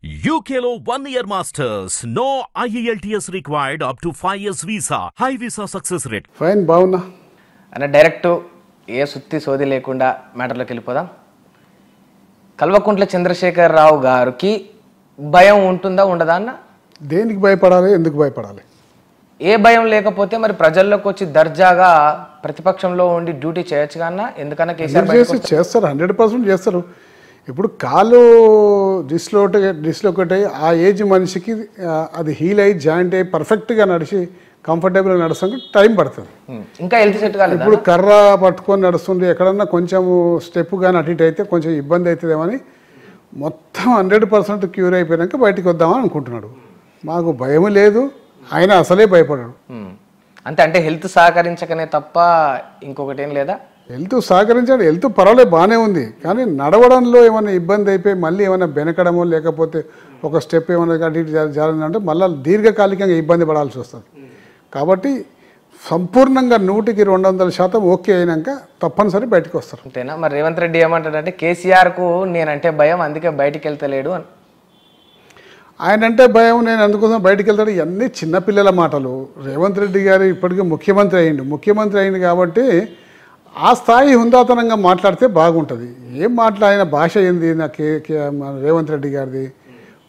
UKలో 1 year masters. No IELTS required up to 5 years visa. High visa success rate. Fine బాగున్నా అన్న direct ఏ సుత్తి సోది లేకుండా మ్యాటర్లోకి వెళ్ళిపోదాం. కల్వకుంట్ల చంద్రశేఖర్ రావు గారికి భయం ఉంటుందా ఉండదా అన్న? దేనికి భయపడాలి, ఎందుకు భయపడాలి? ఏ భయం లేకపోతే మరి ప్రజల్లోకి వచ్చి దర్జాగా ప్రతిపక్షంలో ఉండి డ్యూటీ చేయొచ్చుగా అన్న? ఎందుకన్నా కేసీఆర్ చేస్తారు, 100% చేస్తారు. ఇప్పుడు కాలు డిస్లోకేట్ అయ్యి ఆ ఏజ్ మనిషికి అది హీల్ అయ్యి జాయింట్ అయ్యి పర్ఫెక్ట్గా నడిచి కంఫర్టబుల్గా నడుస్తానికి టైం పడుతుంది. ఇంకా హెల్త్ సెట్ కాలేదు. ఇప్పుడు కర్ర పట్టుకొని నడుస్తుంటే ఎక్కడన్నా కొంచెం స్టెప్ కానీ అటు ఇటు అయితే కొంచెం ఇబ్బంది అవుతుందేమని మొత్తం 100% క్యూర్ అయిపోయాక బయటికి వద్దామని అనుకుంటున్నాడు. మాకు భయం లేదు, ఆయన అసలే భయపడాడు. అంతే అంటే హెల్త్ సహకరించకనే తప్ప ఇంకొకటి ఏం లేదా? హెల్త్ సహకరించాడు, హెల్త్ పర్వాలేదు బాగానే ఉంది. కానీ నడవడంలో ఏమైనా ఇబ్బంది అయిపోయి మళ్ళీ ఏమైనా బెనకడమో లేకపోతే ఒక స్టెప్ ఏమైనా అటు ఇటు జారిందంటే మళ్ళీ దీర్ఘకాలికంగా ఇబ్బంది పడాల్సి వస్తుంది. కాబట్టి సంపూర్ణంగా 100% ఓకే అయినాక తప్పనిసరి బయటకు వస్తారు. అంతేనా? మరి రేవంత్ రెడ్డి ఏమంటాడంటే కేసీఆర్కు నేనంటే భయం అందుకే బయటికి వెళ్తలేడు అని. ఆయన అంటే భయం, నేను అందుకోసం బయటికి వెళ్తాడు. ఇవన్నీ చిన్నపిల్లల మాటలు. రేవంత్ రెడ్డి గారు ఇప్పటికీ ముఖ్యమంత్రి అయింది కాబట్టి ఆ స్థాయి హుందాతనంగా మాట్లాడితే బాగుంటుంది. ఏం ఆయన భాష ఏంది? రేవంత్ రెడ్డి గారిది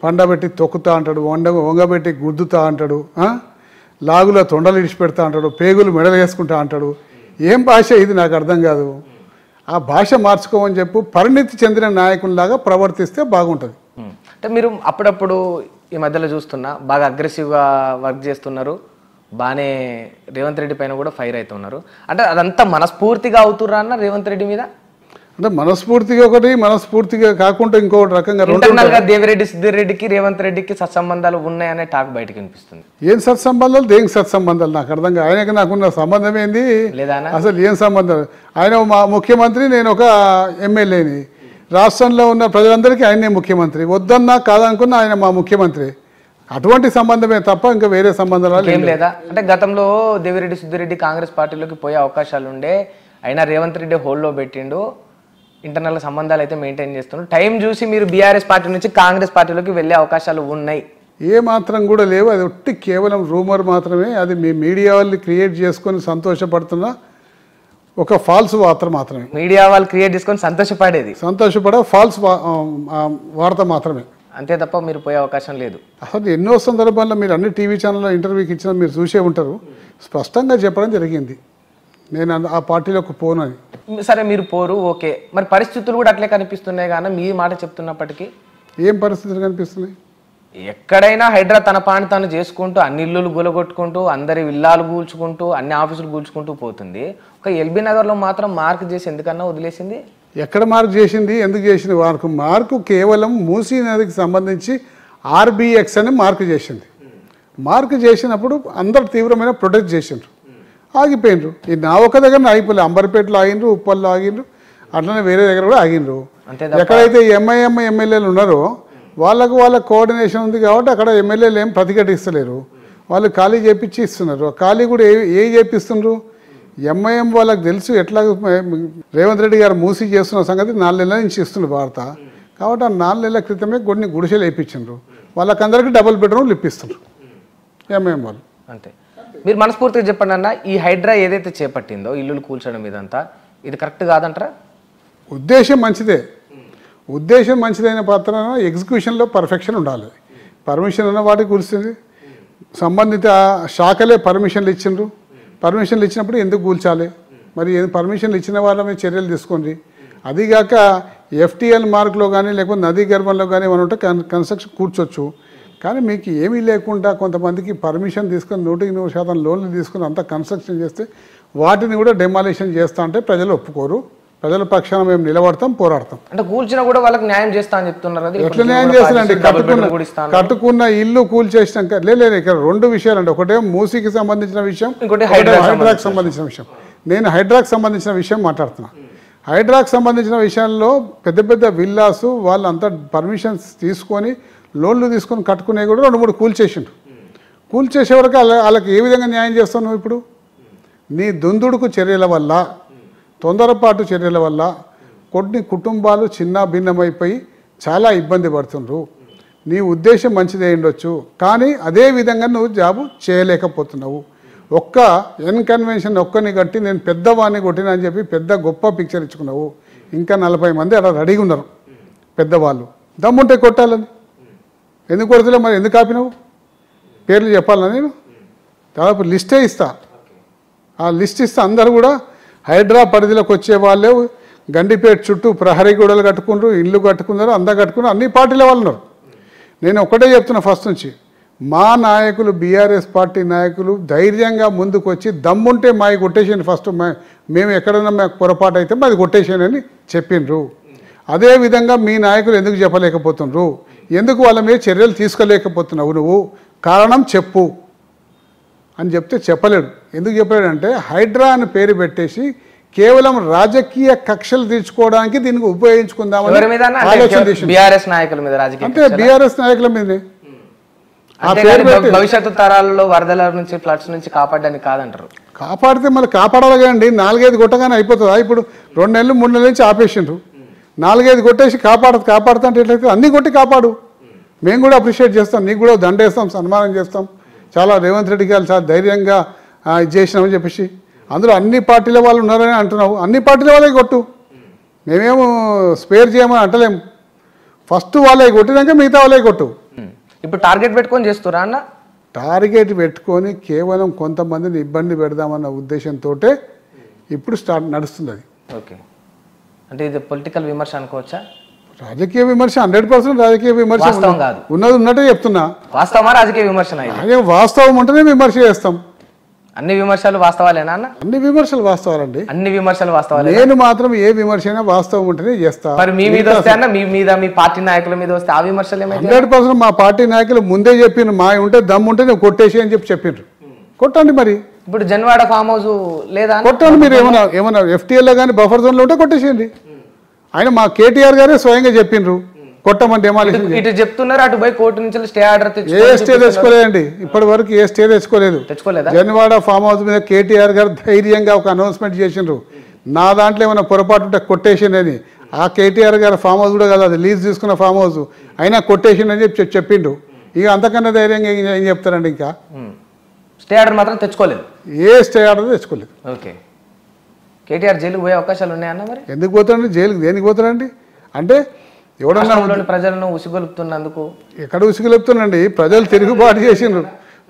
పండబెట్టి తొక్కుతా అంటాడు, వంగబెట్టి గుద్దుతా అంటాడు, లాగులో తొండలు ఇడిచిపెడతా అంటాడు, పేగులు మెడలు వేసుకుంటా అంటాడు. ఏం భాష ఇది? నాకు అర్థం కాదు. ఆ భాష మార్చుకోమని చెప్పు. పరిణితి చెందిన నాయకునిలాగా ప్రవర్తిస్తే బాగుంటుంది. అంటే మీరు అప్పుడప్పుడు ఈ మధ్యలో చూస్తున్నా బాగా అగ్రెసివ్గా వర్క్ చేస్తున్నారు, బాగానే రేవంత్ రెడ్డి పైన కూడా ఫైర్ అవుతున్నారు. అంటే అదంతా మనస్ఫూర్తిగా అవుతుర్రా అన్న రేవంత్ రెడ్డి మీద? అంటే మనస్ఫూర్తిగా ఒకటి, మనస్ఫూర్తిగా కాకుండా ఇంకొకటి రకంగా ఇంటర్నల్గా దేవిరెడ్డి సిద్దిరెడ్డికి రేవంత్ రెడ్డికి సత్సంబంధాలు ఉన్నాయనే టాక్ బయటకు వినిపిస్తుంది. ఏం సత్సంబంధాలు, దేనికి సత్సంబంధాలు? నాకు అర్థం కాదు. ఆయనకి నాకున్న సంబంధం ఏంది లేదా? అసలు ఏం సంబంధం? ఆయన మా ముఖ్యమంత్రి, నేను ఒక ఎమ్మెల్యేని. రాష్ట్రంలో ఉన్న ప్రజలందరికీ ఆయనే ముఖ్యమంత్రి. వద్దన్నా కాదనుకున్నా ఆయన మా ముఖ్యమంత్రి. అటువంటి సంబంధమే తప్ప ఇంకా వేరే సంబంధాలు ఏం లేదా? అంటే గతంలో దేవిరెడ్డి సిద్దిరెడ్డి కాంగ్రెస్ పార్టీలోకి పోయే అవకాశాలు ఉండే, అయినా రేవంత్ రెడ్డి హోల్డ్లో పెట్టిండు. ఇంటర్నల్ సంబంధాలు అయితే మెయింటైన్ చేస్తున్నాడు. టైం చూసి మీరు బీఆర్ఎస్ పార్టీ నుంచి కాంగ్రెస్ పార్టీలోకి వెళ్ళే అవకాశాలు ఉన్నాయి. ఏ మాత్రం కూడా లేవు. అది ఒట్టి కేవలం రూమర్ మాత్రమే. అది మీ మీడియా వాళ్ళు క్రియేట్ చేసుకొని సంతోషపడుతున్న ఒక ఫాల్స్ వార్త మాత్రమే. మీడియా వాళ్ళు క్రియేట్ చేసుకొని సంతోషపడే ఫాల్స్ వార్త మాత్రమే, అంతే తప్ప మీరు పోయే అవకాశం లేదు. అసలు ఎన్నో సందర్భాల్లో మీరు అన్ని టీవీ ఛానల్లో ఇంటర్వ్యూకి ఇచ్చినా మీరు చూసే ఉంటారు. స్పష్టంగా చెప్పడం జరిగింది, నేను ఆ పార్టీలోకి పోనని. సరే మీరు పోరు, ఓకే. మరి పరిస్థితులు కూడా అట్లే కనిపిస్తున్నాయి కానీ మీ మాట చెప్తున్నప్పటికీ ఏం పరిస్థితులు కనిపిస్తున్నాయి? ఎక్కడైనా హైడ్రా తన పాని తాను చేసుకుంటూ అన్ని ఇల్లులు గులగొట్టుకుంటూ అందరి విల్లాలు కూల్చుకుంటూ అన్ని ఆఫీసులు కూల్చుకుంటూ పోతుంది. ఒక ఎల్బీ నగర్లో మాత్రం మార్క్ చేసి ఎందుకన్నా వదిలేసింది? ఎక్కడ మార్క్ చేసింది, ఎందుకు చేసింది? మార్కు కేవలం మూసీ నదికి సంబంధించి ఆర్బిఎక్స్ అని మార్క్ చేసింది. మార్క్ చేసినప్పుడు అందరు తీవ్రమైన ప్రొటెక్ట్ చేసిండ్రు, ఆగిపోయినరు. ఈ నా ఒక్క దగ్గర ఆగిపోలే, అంబర్పేటలో ఆగిండ్రు, ఉప్పల్లో ఆగిండ్రు, అట్లనే వేరే దగ్గర కూడా ఆగిండ్రు. ఎక్కడైతే ఎంఐఎం ఎమ్మెల్యేలు ఉన్నారో వాళ్ళ కోఆర్డినేషన్ ఉంది కాబట్టి అక్కడ ఎమ్మెల్యేలు ఏం ప్రతిఘటిస్తలేరు. వాళ్ళు ఖాళీ చేపించి ఇస్తున్నారు. ఖాళీ కూడా ఏ చేపిస్తున్నారు? ఎంఐఎం వాళ్ళకి తెలుసు ఎట్లా రేవంత్ రెడ్డి గారు మూసి చేస్తున్న సంగతి 4 నెలల నుంచి ఇస్తున్నారు వార్త. కాబట్టి ఆ 4 నెలల క్రితమే కొన్ని గుడిసెలు వేయించారు. వాళ్ళకందరికీ డబుల్ బెడ్రూమ్లు ఇప్పిస్తున్నారు ఎంఐఎం వాళ్ళు. అంతే. మీరు మనస్ఫూర్తిగా చెప్పండి అన్న, ఈ హైడ్రా ఏదైతే చేపట్టిందో ఇల్లులు కూల్చడం ఇదంతా ఇది కరెక్ట్ కాదంటారా? ఉద్దేశం మంచిదైన పాత్ర ఎగ్జిక్యూషన్లో పర్ఫెక్షన్ ఉండాలి. పర్మిషన్ ఉన్న వాటికి కూల్చింది, సంబంధిత శాఖలే పర్మిషన్లు ఇచ్చిండ్రు. పర్మిషన్లు ఇచ్చినప్పుడు ఎందుకు కూల్చాలి? మరి పర్మిషన్లు ఇచ్చిన వాళ్ళ మీద చర్యలు తీసుకోండి. అదిగాక ఎఫ్టీఎల్ మార్క్లో కానీ లేకపోతే నదీ గర్భంలో కానీ మనం ఉంటే కన్స్ట్రక్షన్ కూర్చోవచ్చు. కానీ మీకు ఏమీ లేకుండా కొంతమందికి పర్మిషన్ తీసుకొని 100% లోన్లు తీసుకుని అంతా కన్స్ట్రక్షన్ చేస్తే వాటిని కూడా డెమాలిషన్ చేస్తా అంటే ప్రజలు ఒప్పుకోరు. ప్రజల పక్షాన మేము నిలబడతాం, పోరాడతాం. అంటే కూల్చినా కూడా వాళ్ళకి న్యాయం చేస్తా అని చెప్తున్నారు. ఎట్లా న్యాయం చేస్తారండి? కట్టుకున్న ఇల్లు కూల్చేసినాక లేదు. ఇక్కడ 2 విషయాలండి. ఒకటే మూసీకి సంబంధించిన విషయం, ఇంకోటి హైడ్రాకి సంబంధించిన విషయం. నేను హైడ్రాకి సంబంధించిన విషయం మాట్లాడుతున్నా. హైడ్రాకి సంబంధించిన విషయాల్లో పెద్ద విల్లాసు వాళ్ళంతా పర్మిషన్స్ తీసుకొని లోన్లు తీసుకొని కట్టుకునే కూడా 2-3 కూల్చేసే వరకు వాళ్ళకి ఏ విధంగా న్యాయం చేస్తావు నువ్వు? ఇప్పుడు నీ దుందుడుకు చర్యల వల్ల, తొందరపాటు చర్యల వల్ల కొన్ని కుటుంబాలు చిన్న భిన్నమైపోయి చాలా ఇబ్బంది పడుతుండ్రు. నీ ఉద్దేశం మంచిదే ఉండొచ్చు, కానీ అదే విధంగా నువ్వు జాబు చేయలేకపోతున్నావు. ఒక్క కన్వెన్షన్ ఒక్కని కట్టి నేను పెద్దవాడిని కొట్టినా అని చెప్పి పెద్ద గొప్ప పిక్చర్ ఇచ్చుకున్నావు. ఇంకా 40 మంది అలా రెడీగా ఉన్నారు పెద్దవాళ్ళు, దమ్ముంటే కొట్టాలని. ఎందుకు కొడతలే మరి, ఎందుకు ఆపినావు? పేర్లు చెప్పాలా నేను? దాదాపు లిస్టే ఇస్తా, ఆ లిస్ట్ ఇస్తే అందరూ కూడా హైడ్రా పరిధిలోకి వచ్చే వాళ్ళే గండిపేట చుట్టూ ప్రహరీ గోడలు కట్టుకున్నారు, ఇల్లు కట్టుకున్నారు, అంతా కట్టుకున్నారు, అన్ని పార్టీల వాళ్ళు ఉన్నారు. నేను ఒకటే చెప్తున్నా ఫస్ట్ నుంచి, మా నాయకులు బీఆర్ఎస్ పార్టీ నాయకులు ధైర్యంగా ముందుకు వచ్చి దమ్ముంటే మాది కొట్టేసేయండి, ఫస్ట్ మేము ఎక్కడన్నా మాకు పొరపాటు అయితే మాది కొట్టేసేయండి అని చెప్పిండ్రు. అదేవిధంగా మీ నాయకులు ఎందుకు చెప్పలేకపోతున్నారు, ఎందుకు వాళ్ళ మీద చర్యలు తీసుకోలేకపోతున్నావు నువ్వు, కారణం చెప్పు అని చెప్తే చెప్పలేడు. ఎందుకు చెప్పలేడంటే హైడ్రా అని పేరు పెట్టేసి కేవలం రాజకీయ కక్షలు తీర్చుకోవడానికి దీనికి ఉపయోగించుకుందామని ఆలోచన చేసింది. బీఆర్ఎస్ నాయకుల మీద రాజకీయ అంటే బీఆర్ఎస్ నాయకుల మీదనే. భవిష్యత్తు తరాలలో వరదల నుంచి ఫ్లడ్స్ నుంచి కాపాడడానికి కాదంటారు. కాపాడితే మళ్ళీ కాపాడాలి కదండి, 4-5 కొట్టగానే అయిపోతుందా? ఇప్పుడు 2 నెలలు 3 నెలల నుంచి ఆపేసిండ్రు, 4-5 కొట్టేసి కాపాడుతా అంటే ఎట్లయితే అన్నీ కొట్టి కాపాడు. మేము కూడా అప్రిషియేట్ చేస్తాం, నీకు కూడా దండేస్తాం, సన్మానం చేస్తాం. చాలా రేవంత్ రెడ్డి గారు చాలా ధైర్యంగా ఇది చేసినామని చెప్పేసి అందులో అన్ని పార్టీల వాళ్ళు ఉన్నారని అంటున్నావు. అన్ని పార్టీల వాళ్ళే కొట్టు, మేమేమో స్పేర్ చేయమని అంటలేము. ఫస్ట్ వాళ్ళే కొట్టినాక మిగతా వాళ్ళే కొట్టు. ఇప్పుడు టార్గెట్ పెట్టుకొని చేస్తురా అన్న? టార్గెట్ పెట్టుకొని కేవలం కొంతమందిని ఇబ్బంది పెడదామన్న ఉద్దేశంతో ఇప్పుడు నడుస్తుంది అది. ఓకే, అంటే ఇది పొలిటికల్ విమర్శ అనుకోవచ్చా? రాజకీయ విమర్శ 100% రాజకీయ విమర్శ కాదు, ఉన్నది ఉన్నట్టే చెప్తున్నా. వాస్తవమా రాజకీయ విమర్శ? అదే వాస్తవం ఉంటేనే విమర్శ చేస్తాం. అన్ని విమర్శలు వాస్తవాలేనా అన్న? అన్ని విమర్శలు వాస్తవాలండి. అన్ని విమర్శలు వాస్తవాలే. నేను మాత్రం ఏ విమర్శ అయినా వాస్తవం ఉంటేనే చేస్తా. మరి మీ మీద వస్తే అన్న, మీ మీద మీ పార్టీ నాయకుల మీద వస్తే ఆ విమర్శలు ఏమైతే? 100% మా పార్టీ నాయకులు ముందే చెప్పిండ్రు, మా ఉంటే దమ్ము ఉంటే నువ్వు కొట్టేసి అని చెప్పిండ్రు. కొట్టండి మరి. ఇప్పుడు జన్వాడ ఫామ్ హౌస్ లేదా? కొట్టండి మీరు. ఏమన్నా FTL కానీ బఫర్ జోన్లో ఉంటే కొట్టేసేయండి. ఆయన మా కేటీఆర్ గారే స్వయంగా చెప్పిండ్రు కొట్టమని డెమాలిషన్. ఇటు చెప్తున్నారు, అటు పోయి కోర్టు నుంచి స్టే ఆర్డర్ ఏ స్టే తెచ్చుకోలేదండి ఇప్పటి వరకు, ఏ స్టే తెచ్చుకోలేదు. జన్వాడ ఫామ్ హౌస్ మీద కేటీఆర్ గారు ధైర్యంగా ఒక అనౌన్స్మెంట్ చేసిండ్రు, నా దాంట్లో ఏమైనా పొరపాటు ఉంటే కొట్టేసిండి అని. ఆ కేటీఆర్ గారు ఫామ్ హౌస్ కూడా కదా, అది లీజ్ తీసుకున్న ఫామ్ హౌస్, అయినా కొట్టేసిండి అని చెప్పిండు. ఇక అంతకన్నా ధైర్యంగా ఏం చెప్తారండి? ఇంకా స్టే ఆర్డర్ మాత్రం తెచ్చుకోలేదు, ఏ స్టే ఆర్డర్ తెచ్చుకోలేదు. ఓకే, కేటీఆర్ జైలుకు పోయే అవకాశాలు ఉన్నాయన్న? మరి ఎందుకు పోతాడండి జైలుకి? దేనికి పోతాడండి? అంటే ఎవడన్నా ప్రజలను ఉసిగొలుపుతున్నందుకు. ఎక్కడ ఉసిగొలుపుతున్నాండి? ప్రజలు తిరుగుబాటు చేసిండ్రు.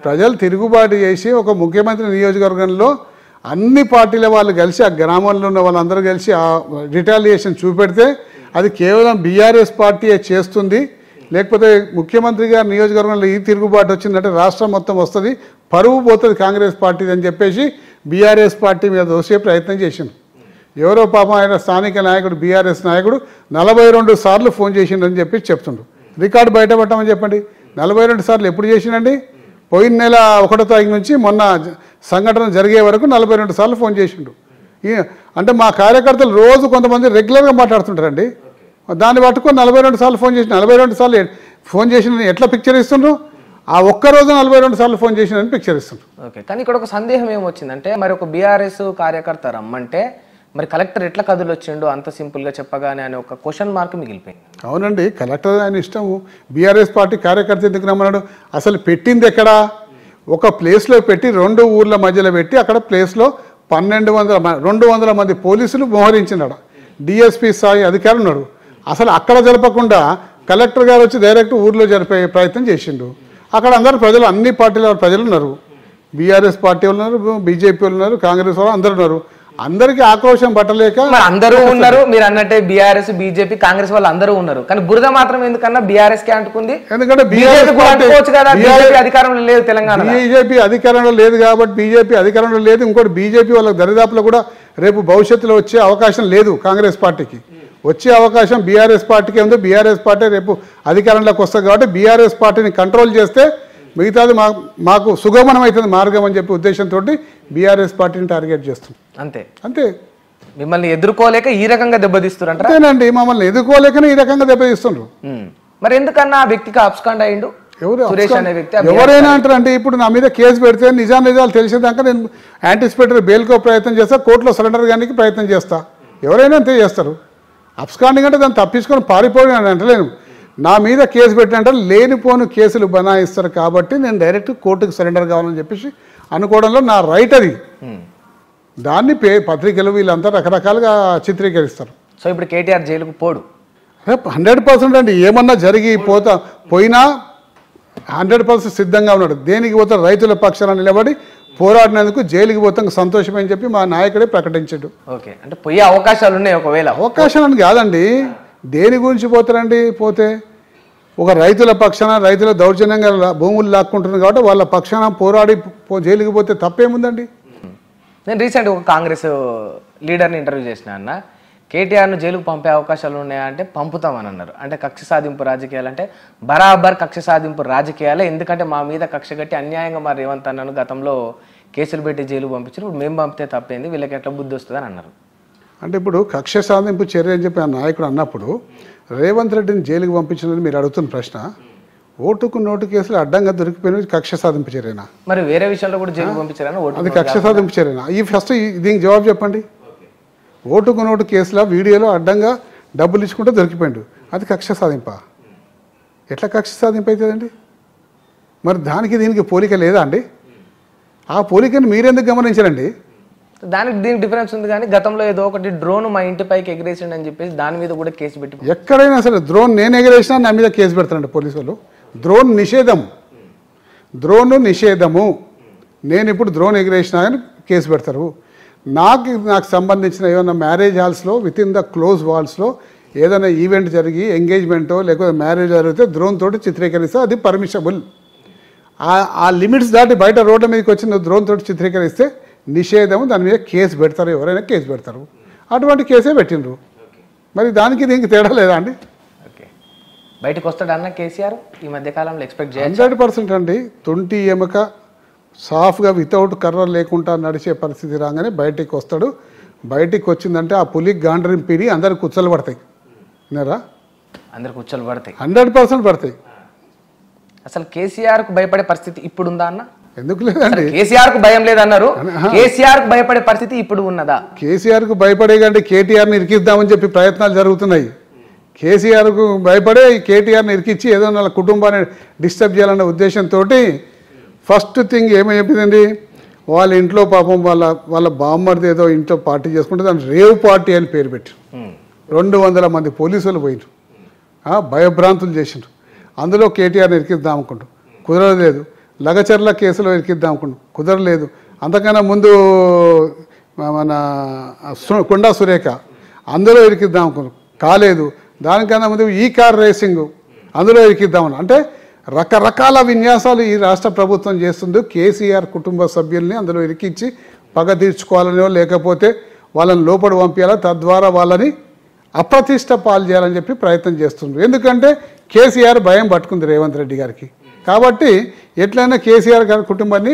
ప్రజలు తిరుగుబాటు చేసి ఒక ముఖ్యమంత్రి నియోజకవర్గంలో అన్ని పార్టీల వాళ్ళు కలిసి, ఆ గ్రామంలో ఉన్న వాళ్ళందరూ కలిసి ఆ రిటాలియేషన్ చూపెడితే అది కేవలం బీఆర్ఎస్ పార్టీయే చేస్తుంది. లేకపోతే ముఖ్యమంత్రి గారి నియోజకవర్గంలో ఈ తిరుగుబాటు వచ్చిందంటే రాష్ట్రం మొత్తం వస్తుంది, పరువు పోతుంది కాంగ్రెస్ పార్టీది అని చెప్పేసి బీఆర్ఎస్ పార్టీ మీద దోసే ప్రయత్నం చేసిండు. ఎవరో పాపం ఆయన స్థానిక నాయకుడు, బీఆర్ఎస్ నాయకుడు 42 సార్లు ఫోన్ చేసిండని చెప్పి చెప్తుండ్రు. రికార్డు బయటపడమని చెప్పండి. 42 సార్లు ఎప్పుడు చేసిండండి? పోయిన నెల 1వ తారీఖు నుంచి మొన్న సంఘటన జరిగే వరకు 42 సార్లు ఫోన్ చేసిండు. అంటే మా కార్యకర్తలు రోజు కొంతమంది రెగ్యులర్గా మాట్లాడుతుంటారండి, దాన్ని పట్టుకొని 42 సార్లు ఫోన్ చేసిన. 42 సార్లు ఫోన్ చేసిన ఎట్లా పిక్చర్ ఇస్తుండ్రు? ఆ ఒక్కరోజు 42 సార్లు ఫోన్ చేసినని పిక్చర్ ఇస్తుండ్రు. ఓకే, కానీ ఇక్కడ ఒక సందేహం ఏమొచ్చిందంటే, మరి ఒక బీఆర్ఎస్ కార్యకర్త రమ్మంటే మరి కలెక్టర్ ఎట్లా కదులు వచ్చిండు అంత సింపుల్గా చెప్పగానే అని ఒక క్వశ్చన్ మార్క్ మిగిలిపోయింది. అవునండి, కలెక్టర్ ఆయన ఇష్టము. బీఆర్ఎస్ పార్టీ కార్యకర్త ఎందుకు రమ్మన్నాడు? అసలు పెట్టింది ఎక్కడా? ఒక ప్లేస్లో పెట్టి 2 ఊర్ల మధ్యలో పెట్టి అక్కడ ప్లేస్లో 200 మంది పోలీసులు మోహరించినాడు. డిఎస్పీ స్థాయి అధికారులు ఉన్నారు. అసలు అక్కడ జరపకుండా కలెక్టర్ గారు వచ్చి డైరెక్ట్ ఊర్లో జరిపే ప్రయత్నం చేసిండు. అక్కడ అందరూ ప్రజలు, అన్ని పార్టీల ప్రజలు ఉన్నారు. బీఆర్ఎస్ పార్టీ వాళ్ళు ఉన్నారు, బీజేపీ వాళ్ళు ఉన్నారు, కాంగ్రెస్ వాళ్ళు అందరూ ఉన్నారు. అందరికీ ఆక్రోశం పట్టలేక అందరూ ఉన్నారు. మీరు అన్నట్టే బీఆర్ఎస్, బీజేపీ, కాంగ్రెస్ వాళ్ళు అందరూ ఉన్నారు. కానీ బురద మాత్రం ఎందుకన్నా బీఆర్ఎస్ కి అంటుకుంది? ఎందుకంటే బీజేపీ అధికారంలో లేదు, తెలంగాణ బీజేపీ అధికారంలో లేదు కాబట్టి బీజేపీ అధికారంలో లేదు. ఇంకోటి బీజేపీ వాళ్ళకి దరిదాపులో కూడా రేపు భవిష్యత్తులో వచ్చే అవకాశం లేదు. కాంగ్రెస్ పార్టీకి వచ్చే అవకాశం బీఆర్ఎస్ పార్టీకే ఉంది. బీఆర్ఎస్ పార్టీ రేపు అధికారంలోకి వస్తుంది కాబట్టి బీఆర్ఎస్ పార్టీని కంట్రోల్ చేస్తే మిగతాది మాకు సుగమనం అవుతుంది మార్గం అని చెప్పి ఉద్దేశంతో బీఆర్ఎస్ పార్టీని టార్గెట్ చేస్తుంది. అంతే అంతే. మిమ్మల్ని ఎదుర్కోలేక ఈ రకంగా దెబ్బతీస్తున్నారు. అంతేనండి, మమ్మల్ని ఎదుర్కోలేకనే ఈ రకంగా దెబ్బతీస్తుండ్రు. మరి ఎందుకన్నా ఆ వ్యక్తికి అబ్స్కాండ్ అయ్యిండు? ఎవరైనా అంటారంటే ఇప్పుడు నా మీద కేసు పెడితే నిజాలు తెలిసేదాకా నేను యాంటిసిపేటరీ బెయిల్కో ప్రయత్నం చేస్తా, కోర్టులో సరెండర్ కానీ ప్రయత్నం చేస్తా. ఎవరైనా అంతే చేస్తారు. అబ్స్కాండింగ్ అంటే దాన్ని తప్పించుకొని పారిపోయి అని అంటలేను. నా మీద కేసు పెట్టినంటే లేనిపోను కేసులు బనాయిస్తారు కాబట్టి నేను డైరెక్ట్ కోర్టుకు సరెండర్ కావాలని చెప్పేసి అనుకోవడంలో నా రైట్ అది. దాన్ని పత్రికలు వీళ్ళంతా రకరకాలుగా చిత్రీకరిస్తారు. సో ఇప్పుడు కేటీఆర్ జైలుకు పోడు 100% అండి. ఏమన్నా జరిగి పోయినా 100% సిద్ధంగా ఉన్నాడు. దేనికి పోతే రైతుల పక్షాన నిలబడి పోరాడినందుకు జైలుకి పోతాం సంతోషమని చెప్పి మా నాయకుడే ప్రకటించాడు. ఓకే, అంటే పోయే అవకాశాలు ఉన్నాయి. ఒకవేళ అవకాశాలని కాదండి, దేని గురించి పోతారండి? పోతే ఒక రైతుల పక్షాన రైతుల దౌర్జన్యంగా భూములు లాక్కుంటున్నారు కాబట్టి వాళ్ళ పక్షాన పోరాడి జైలుకి పోతే తప్పేముందండి? నేను రీసెంట్గా ఒక కాంగ్రెస్ లీడర్ని ఇంటర్వ్యూ చేసిన అన్న, కేటీఆర్ను జైలుకు పంపే అవకాశాలు ఉన్నాయా అంటే పంపుతామని అన్నారు. అంటే కక్ష సాధింపు రాజకీయాలు అంటే బరాబర్ కక్ష సాధింపు రాజకీయాలే, ఎందుకంటే మా మీద కక్ష కట్టి అన్యాయంగా మా రేవంత్ అన్నను గతంలో కేసులు పెట్టి జైలు పంపించారు, ఇప్పుడు మేము పంపితే తప్పేంది, వీళ్ళకి ఎట్లా బుద్ధి వస్తుందని అన్నారు. అంటే ఇప్పుడు కక్ష సాధింపు చర్య అని చెప్పి ఆ నాయకుడు అన్నప్పుడు రేవంత్ రెడ్డిని జైలుకి పంపించినది మీరు అడుగుతున్న ప్రశ్న, ఓటుకు నోటు కేసులు అడ్డంగా దొరికిపోయినది కక్ష సాధింపు చర్యనా? మరి వేరే విషయంలో కూడా జైలుకు పంపించారని అది కక్ష సాధింపు చర్యనా? ఈ ఫస్ట్ దీనికి జవాబు చెప్పండి. ఓటుకు నోటు కేసులో వీడియోలో అడ్డంగా డబ్బులు ఇచ్చుకుంటే దొరికిపోయిండు, అది కక్ష సాధింపా? ఎట్లా కక్ష సాధింపు అవుతుందండి? మరి దానికి దీనికి పోలిక లేదా అండి? ఆ పోలికను మీరెందుకు గమనించారండి? దానికి దీనికి డిఫరెన్స్ ఉంది, కానీ గతంలో ఏదో ఒకటి డ్రోన్ మా ఇంటి పైకి ఎగిరేసిండు అని చెప్పేసి దాని మీద కూడా కేసు పెట్టి, ఎక్కడైనా సరే డ్రోన్ నేను ఎగిరేసినా నా మీద కేసు పెడతానండి పోలీసు వాళ్ళు. డ్రోన్ నిషేధము. నేను ఇప్పుడు డ్రోన్ ఎగిరేసినా అని కేసు పెడతారు. నాకు సంబంధించిన ఏమైనా మ్యారేజ్ హాల్స్లో విత్ ఇన్ ద క్లోజ్ వాల్స్లో ఏదైనా ఈవెంట్ జరిగి ఎంగేజ్మెంటో లేకపోతే మ్యారేజ్ జరిగితే డ్రోన్ తోటి చిత్రీకరిస్తే అది పర్మిషబుల్. ఆ లిమిట్స్ దాటి బయట రోడ్ల మీదకి వచ్చి డ్రోన్ తోటి చిత్రీకరిస్తే నిషేధము, దాని మీద కేసు పెడతారు, ఎవరైనా కేసు పెడతారు. అటువంటి కేసే పెట్టిండ్రు. మరి దానికి దీనికి తేడా లేదా అండి? ఓకే, బయటకు వస్తాడన్న కేసీఆర్ ఈ మధ్య కాలంలో ఎక్స్పెక్ట్ చేయాలి 100% అండి. 20 ఎముక సాఫ్గా వితౌట్ కర్ర లేకుండా నడిచే పరిస్థితి రాగానే బయటికి వస్తాడు. బయటికి వచ్చిందంటే ఆ పులి గాండ్రింపిని అందరు కుచ్చలు పడతాయి. విన్నారా? అందరు కుచ్చలు పడతాయి, 100% పడతాయి. అసలు కేసీఆర్కు భయపడే పరిస్థితి ఇప్పుడు ఉందా అన్న? ఎందుకు లేదండి? కేసీఆర్కు భయం లేదన్నారు, కేసీఆర్కు భయపడే పరిస్థితి ఇప్పుడు ఉన్నదా? కేసీఆర్కు భయపడే కంటే కేటీఆర్ని ఇరికిద్దామని చెప్పి ప్రయత్నాలు జరుగుతున్నాయి. కేసీఆర్కు భయపడే కేటీఆర్ని ఇరికిచ్చి ఏదో వాళ్ళ కుటుంబాన్ని డిస్టర్బ్ చేయాలన్న ఉద్దేశంతో ఫస్ట్ థింగ్ ఏమని చెప్పిందండి, వాళ్ళ ఇంట్లో పాపం వాళ్ళ బామ్మర్ది ఏదో ఇంట్లో పార్టీ చేసుకుంటే దాన్ని రేవ్ పార్టీ అని పేరు పెట్టి 200 మంది పోలీసులు పోయినారు, భయభ్రాంతులు చేసిండ్రు. అందులో కేటీఆర్ని ఇరికిద్దాం అనుకుంటూ కుదరలేదు. లగచర్ల కేసులో ఇరికిద్దాం అనుకుంటూ కుదరలేదు. అంతకన్నా ముందు మన కొండా సురేఖ అందులో ఇరికిద్దాం అనుకుంటూ కాలేదు. దానికన్నా ముందు ఈ కార్ రేసింగ్ అందులో ఇరికిద్దామని, అంటే రకరకాల విన్యాసాలు ఈ రాష్ట్ర ప్రభుత్వం చేస్తుంది. కేసీఆర్ కుటుంబ సభ్యుల్ని అందులో ఇరికించి పగ తీర్చుకోవాలనో లేకపోతే వాళ్ళని లోపల పంపించాలా, తద్వారా వాళ్ళని అప్రతిష్ట పాలు చేయాలని చెప్పి ప్రయత్నం చేస్తున్నారు. ఎందుకంటే కేసీఆర్ భయం పట్టుకుంది రేవంత్ రెడ్డి గారికి. కాబట్టి ఎట్లయినా కేసీఆర్ గారి కుటుంబాన్ని